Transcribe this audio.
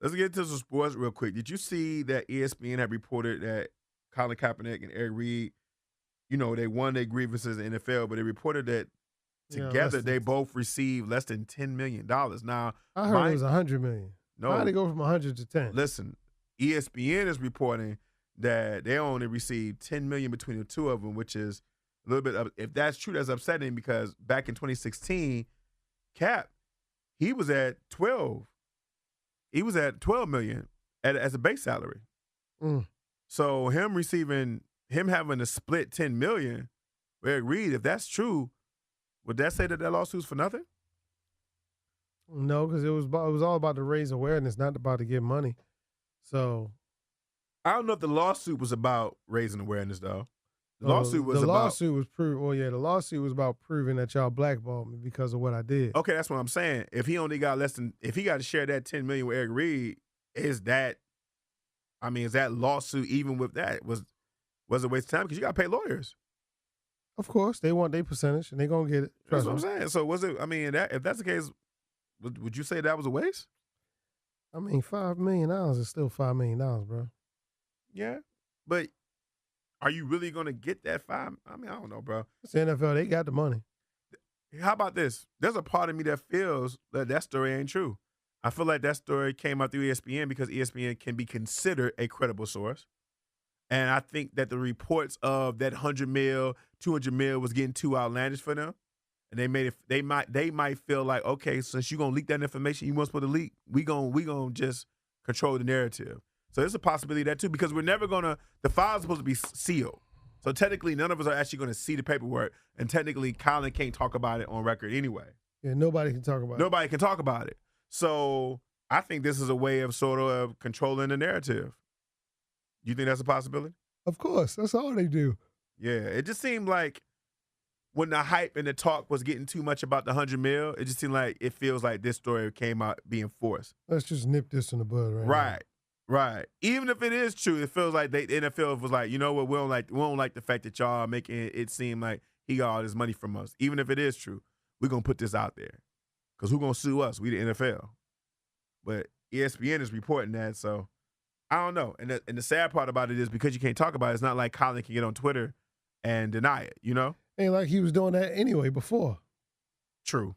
Let's get into some sports real quick. Did you see that ESPN had reported that Colin Kaepernick and Eric Reid, they won their grievances in the NFL, but they reported that Yeah, less together than. they both received less than $10 million. Now, I heard it my was 100 million. How'd no, it go from 100 to 10? listen, ESPN is reporting that they only received $10 million between the two of them, which is a little bit of, if that's true, that's upsetting because back in 2016, Cap, he was at 12. He was at 12 million as a base salary. Mm. So him having to split 10 million with Eric Reid, if that's true, would that say that lawsuit's for nothing? No, because it was all about to raise awareness, not about to get money. So I don't know if the lawsuit was about raising awareness though. The lawsuit was the about lawsuit was the lawsuit was about proving that y'all blackballed me because of what I did. okay. That's what I'm saying. If he only got if he got to share that 10 million with Eric Reid, is that lawsuit even with that was a waste of time because you got to pay lawyers. Of course, they want their percentage and they're gonna get it. That's what I'm saying. So was it? I mean, if that's the case, would you say that was a waste? I mean, $5 million is still $5 million, bro. Yeah, but are you really gonna get that five? I mean, I don't know, bro. It's the NFL. They got the money. How about this? There's a part of me that feels that story ain't true. I feel like that story came out through ESPN because ESPN can be considered a credible source. And I think that the reports of that 100 mil, 200 mil was getting too outlandish for them. And they might feel like, okay, since you're gonna leak that information you weren't supposed to leak, we gonna just control the narrative. So there's a possibility of that too, because the file's supposed to be sealed. So technically none of us are actually gonna see the paperwork, and technically Colin can't talk about it on record anyway. Yeah, nobody can talk about it. Nobody can talk about it. So I think this is a way of sort of controlling the narrative. You think that's a possibility? Of course. That's all they do. Yeah. It just seemed like when the hype and the talk was getting too much about the 100 mil, it just seemed like it feels like this story came out being forced. Let's just nip this in the bud right now. Right. Even if it is true, it feels like the NFL was like, you know what, we don't like the fact that y'all making it seem like he got all this money from us. Even if it is true, we're gonna put this out there. Because who's gonna sue us? We the NFL. But ESPN is reporting that, so I don't know. And the sad part about it is because you can't talk about it, it's not like Colin can get on Twitter and deny it, you know? Ain't like he was doing that anyway before. True.